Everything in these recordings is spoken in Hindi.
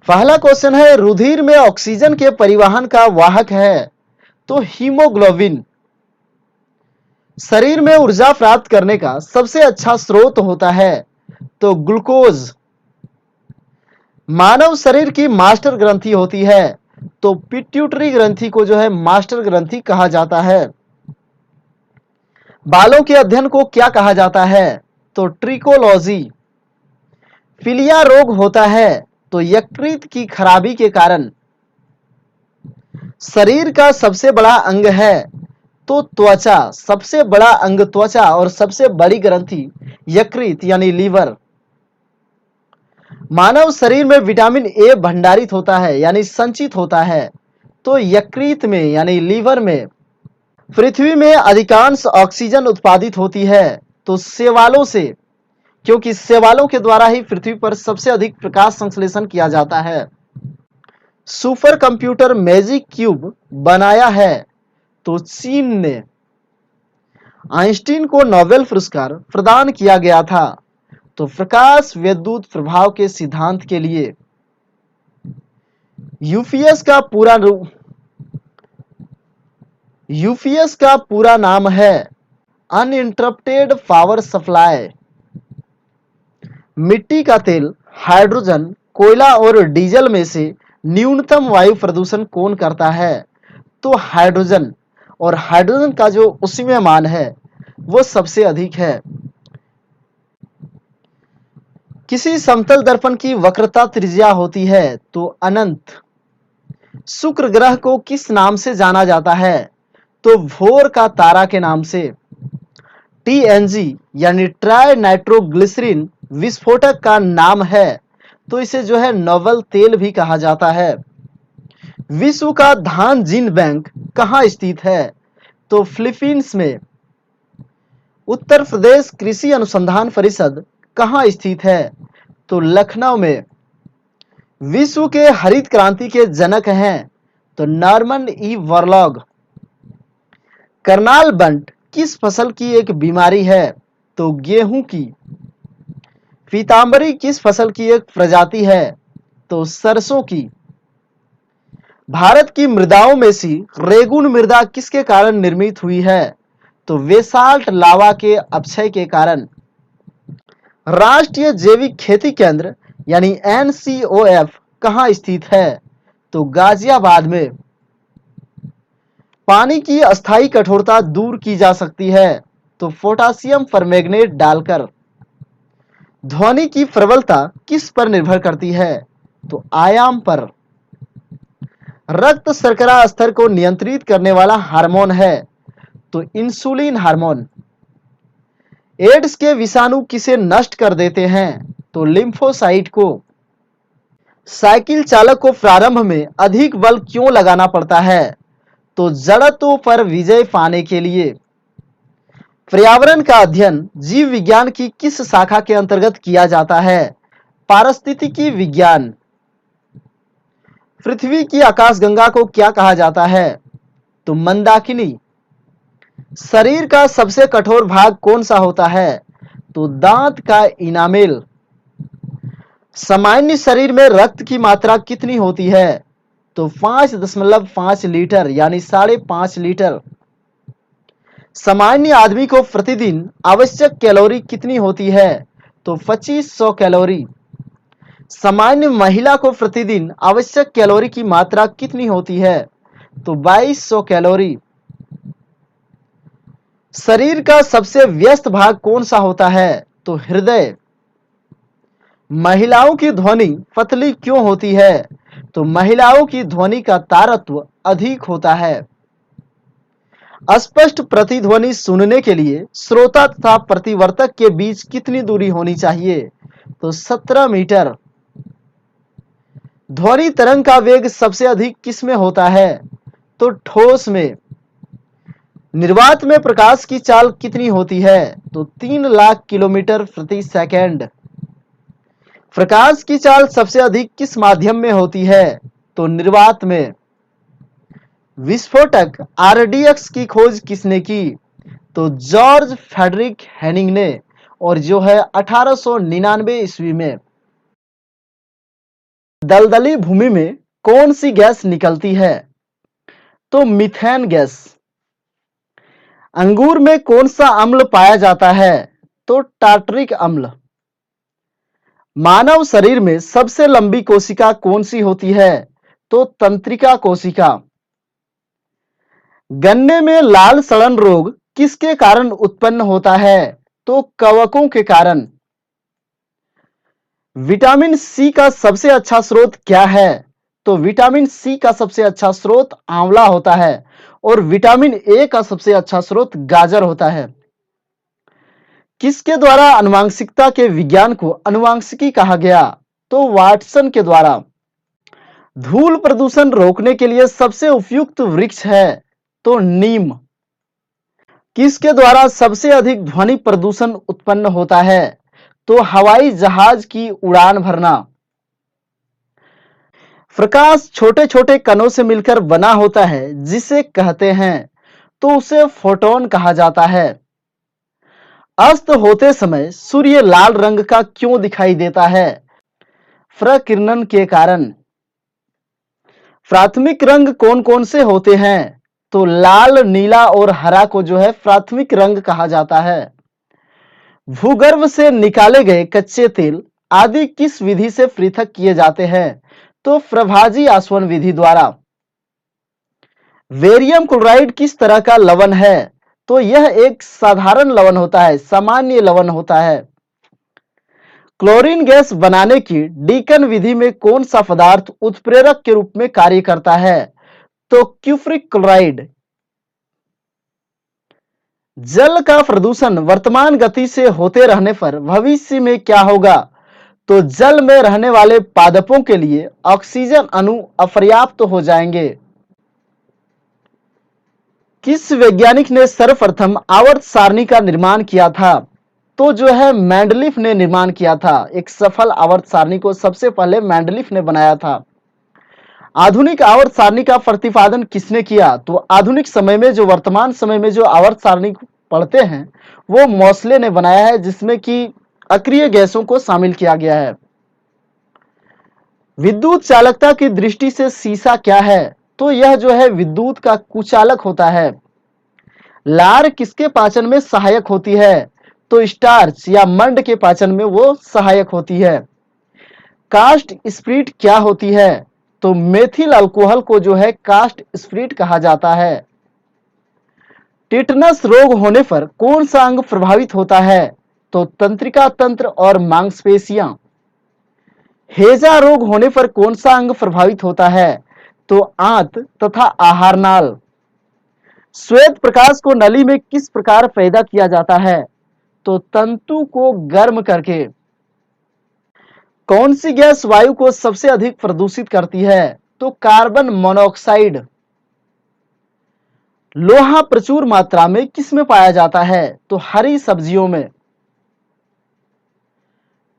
पहला क्वेश्चन है, रुधिर में ऑक्सीजन के परिवहन का वाहक है तो हीमोग्लोबिन। शरीर में ऊर्जा प्राप्त करने का सबसे अच्छा स्रोत होता है तो ग्लूकोज। मानव शरीर की मास्टर ग्रंथि होती है तो पिट्यूटरी ग्रंथि को जो है मास्टर ग्रंथि कहा जाता है। बालों के अध्ययन को क्या कहा जाता है तो ट्रिकोलॉजी। पीलिया रोग होता है तो यकृत की खराबी के कारण। शरीर का सबसे बड़ा अंग है तो त्वचा। सबसे बड़ा अंग त्वचा और सबसे बड़ी ग्रंथि यकृत यानी लीवर। मानव शरीर में विटामिन ए भंडारित होता है यानी संचित होता है तो यकृत में यानी लीवर में। पृथ्वी में अधिकांश ऑक्सीजन उत्पादित होती है तो शैवालों से, क्योंकि शैवालों के द्वारा ही पृथ्वी पर सबसे अधिक प्रकाश संश्लेषण किया जाता है। सुपर कंप्यूटर मैजिक क्यूब बनाया है तो चीन ने। आइंस्टीन को नोबेल पुरस्कार प्रदान किया गया था तो प्रकाश विद्युत प्रभाव के सिद्धांत के लिए। यूपीएस का पूरा नाम है अनइंटरप्टेड पावर सप्लाई। मिट्टी का तेल, हाइड्रोजन, कोयला और डीजल में से न्यूनतम वायु प्रदूषण कौन करता है तो हाइड्रोजन। और हाइड्रोजन का जो उष्मीय मान है वो सबसे अधिक है। किसी समतल दर्पण की वक्रता त्रिज्या होती है तो अनंत। शुक्र ग्रह को किस नाम से जाना जाता है तो भोर का तारा के नाम से। टीएनजी यानी ट्राई नाइट्रोग्लिसरीन विस्फोटक का नाम है तो इसे जो है नोबल तेल भी कहा जाता है। विश्व का धान जीन बैंक कहाँ स्थित है तो फिलीपींस में। उत्तर प्रदेश कृषि अनुसंधान परिषद कहाँ स्थित है तो लखनऊ में। विश्व के हरित क्रांति के जनक हैं तो नॉर्मन ई बोरलॉग। करनाल बंट किस फसल की एक बीमारी है तो गेहूं की। पीतांबरी किस फसल की एक प्रजाति है तो सरसों की। भारत की मृदाओं में से रेगुन मृदा किसके कारण निर्मित हुई है तो बेसाल्ट लावा के अपक्षय के कारण। राष्ट्रीय जैविक खेती केंद्र यानी एनसीओएफ कहाँ स्थित है तो गाजियाबाद में। पानी की अस्थायी कठोरता दूर की जा सकती है तो पोटासियम परमैंगनेट डालकर। ध्वनि की प्रबलता किस पर निर्भर करती है तो आयाम पर। रक्त शर्करा स्तर को नियंत्रित करने वाला हार्मोन है तो इंसुलिन हार्मोन। एड्स के विषाणु किसे नष्ट कर देते हैं तो लिम्फोसाइट को। साइकिल चालक को प्रारंभ में अधिक बल क्यों लगाना पड़ता है तो जड़त्व पर विजय पाने के लिए। पर्यावरण का अध्ययन जीव विज्ञान की किस शाखा के अंतर्गत किया जाता है पारिस्थितिकी विज्ञान। पृथ्वी की आकाशगंगा को क्या कहा जाता है तो मंदाकिनी। शरीर का सबसे कठोर भाग कौन सा होता है तो दांत का इनामेल। सामान्य शरीर में रक्त की मात्रा कितनी होती है तो 5.5 लीटर यानी 5.5 लीटर। सामान्य आदमी को प्रतिदिन आवश्यक कैलोरी कितनी होती है तो 2500 कैलोरी। सामान्य महिला को प्रतिदिन आवश्यक कैलोरी की मात्रा कितनी होती है तो 2200 कैलोरी। शरीर का सबसे व्यस्त भाग कौन सा होता है तो हृदय। महिलाओं की ध्वनि पतली क्यों होती है तो महिलाओं की ध्वनि का तारत्व अधिक होता है। स्पष्ट प्रतिध्वनि सुनने के लिए श्रोता तथा प्रतिवर्तक के बीच कितनी दूरी होनी चाहिए तो 17 मीटर। ध्वनि तरंग का वेग सबसे अधिक किस में होता है तो ठोस में। निर्वात में प्रकाश की चाल कितनी होती है तो 3 लाख किलोमीटर प्रति सेकंड। प्रकाश की चाल सबसे अधिक किस माध्यम में होती है तो निर्वात में। विस्फोटक आरडीएक्स की खोज किसने की तो जॉर्ज फ्रेडरिक हेनिंग ने, और जो है 1899 ईस्वी में। दलदली भूमि में कौन सी गैस निकलती है? तो मीथेन गैस। अंगूर में कौन सा अम्ल पाया जाता है? तो टार्टरिक अम्ल। मानव शरीर में सबसे लंबी कोशिका कौन सी होती है? तो तंत्रिका कोशिका। गन्ने में लाल सड़न रोग किसके कारण उत्पन्न होता है? तो कवकों के कारण। विटामिन सी का सबसे अच्छा स्रोत क्या है? तो विटामिन सी का सबसे अच्छा स्रोत आंवला होता है और विटामिन ए का सबसे अच्छा स्रोत गाजर होता है। किसके द्वारा आनुवांशिकता के विज्ञान को आनुवांशिकी कहा गया? तो वाटसन के द्वारा। धूल प्रदूषण रोकने के लिए सबसे उपयुक्त वृक्ष है? तो नीम। किसके द्वारा सबसे अधिक ध्वनि प्रदूषण उत्पन्न होता है? तो हवाई जहाज की उड़ान भरना। प्रकाश छोटे छोटे कणों से मिलकर बना होता है जिसे कहते हैं, तो उसे फोटोन कहा जाता है। अस्त होते समय सूर्य लाल रंग का क्यों दिखाई देता है? प्रकिरणन के कारण। प्राथमिक रंग कौन कौन से होते हैं? तो लाल, नीला और हरा को जो है प्राथमिक रंग कहा जाता है। भूगर्भ से निकाले गए कच्चे तेल आदि किस विधि से पृथक किए जाते हैं? तो प्रभाजी आसवन विधि द्वारा। बेरियम क्लोराइड किस तरह का लवण है? तो यह एक साधारण लवण होता है, सामान्य लवण होता है। क्लोरीन गैस बनाने की डीकन विधि में कौन सा पदार्थ उत्प्रेरक के रूप में कार्य करता है? तो क्यूप्रिक क्लोराइड। जल का प्रदूषण वर्तमान गति से होते रहने पर भविष्य में क्या होगा? तो जल में रहने वाले पादपों के लिए ऑक्सीजन अणु अपर्याप्त हो जाएंगे। किस वैज्ञानिक ने सर्वप्रथम आवर्त सारणी का निर्माण किया था? तो जो है मेंडलीफ ने निर्माण किया था। एक सफल आवर्त सारणी को सबसे पहले मेंडलीफ ने बनाया था। आधुनिक आवर्त सारणी का प्रतिपादन किसने किया? तो आधुनिक समय में जो वर्तमान समय में जो आवर्त सारणी पढ़ते हैं वो मोसले ने बनाया है, जिसमें कि अक्रिय गैसों को शामिल किया गया है। विद्युत चालकता की दृष्टि से सीसा क्या है? तो यह जो है विद्युत का कुचालक होता है। लार किसके पाचन में सहायक होती है? तो स्टार्च या मंड के पाचन में वो सहायक होती है। कास्ट स्प्रीट क्या होती है? तो मेथिल अल्कोहल को जो है कास्ट स्प्रीट कहा जाता है। टिटनस रोग होने पर कौन सा अंग प्रभावित होता है? तो तंत्रिका तंत्र और मांसपेशियां। हैजा रोग होने पर कौन सा अंग प्रभावित होता है? तो आंत तथा आहार नाल। श्वेत प्रकाश को नली में किस प्रकार पैदा किया जाता है? तो तंतु को गर्म करके। कौन सी गैस वायु को सबसे अधिक प्रदूषित करती है? तो कार्बन मोनोऑक्साइड। लोहा प्रचुर मात्रा में किस में पाया जाता है? तो हरी सब्जियों में।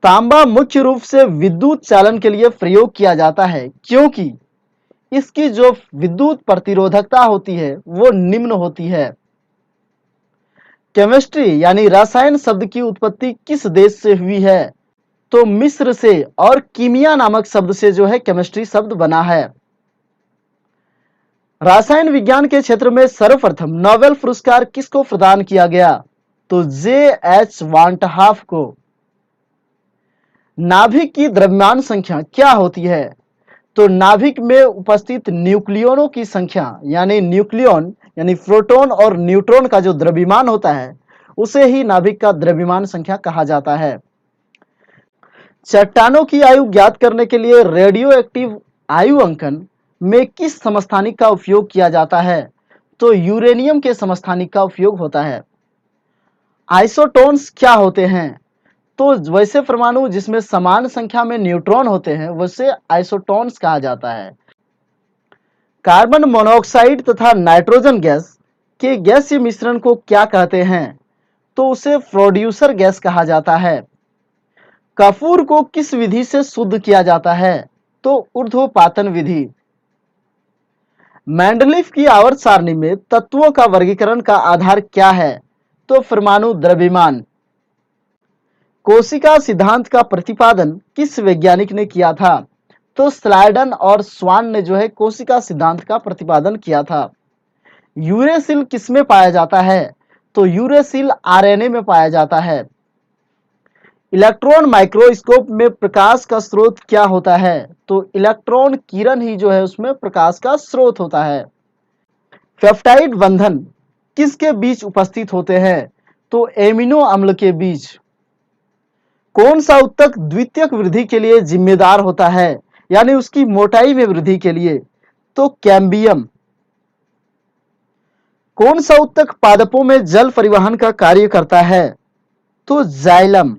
तांबा मुख्य रूप से विद्युत चालन के लिए प्रयोग किया जाता है क्योंकि इसकी जो विद्युत प्रतिरोधकता होती है वो निम्न होती है। केमिस्ट्री यानी रसायन शब्द की उत्पत्ति किस देश से हुई है? तो मिस्र से, और कीमिया नामक शब्द से जो है केमिस्ट्री शब्द बना है। रसायन विज्ञान के क्षेत्र में सर्वप्रथम नोबेल पुरस्कार किसको प्रदान किया गया? तो J.H. वांटहाफ को। नाभिक की द्रव्यमान संख्या क्या होती है? तो नाभिक में उपस्थित न्यूक्लियनों की संख्या यानी न्यूक्लियन यानी प्रोटॉन और न्यूट्रॉन का जो द्रव्यमान होता है उसे ही नाभिक का द्रव्यमान संख्या कहा जाता है। चट्टानों की आयु ज्ञात करने के लिए रेडियो एक्टिव आयु अंकन में किस समस्थानिक का उपयोग किया जाता है? तो यूरेनियम के समस्थानिक का उपयोग होता है। आइसोटोन्स क्या होते हैं? तो वैसे परमाणु जिसमें समान संख्या में न्यूट्रॉन होते हैं वैसे आइसोटोन्स कहा जाता है। कार्बन मोनोऑक्साइड तथा नाइट्रोजन गैस के गैसीय मिश्रण को क्या कहते हैं? तो उसे प्रोड्यूसर गैस कहा जाता है। कपूर को किस विधि से शुद्ध किया जाता है? तो ऊर्ध्वपातन विधि। मेंडलीफ की आवर्त सारणी में तत्वों का वर्गीकरण का आधार क्या है? तो परमाणु द्रव्यमान। कोशिका सिद्धांत का प्रतिपादन किस वैज्ञानिक ने किया था? तो स्लाइडन और स्वान ने जो है कोशिका सिद्धांत का प्रतिपादन किया था। यूरेसिल किसमें पाया जाता है? तो यूरेसिल आरएनए में पाया जाता है। इलेक्ट्रॉन माइक्रोस्कोप में प्रकाश का स्रोत क्या होता है? तो इलेक्ट्रॉन किरण ही जो है उसमें प्रकाश का स्रोत होता है। पेप्टाइड बंधन किसके बीच उपस्थित होते हैं? तो एमिनो अम्ल के बीच। कौन सा उत्तक द्वितीयक वृद्धि के लिए जिम्मेदार होता है, यानी उसकी मोटाई में वृद्धि के लिए? तो कैम्बियम। कौन सा उत्तक पादपों में जल परिवहन का कार्य करता है? तो जाइलम।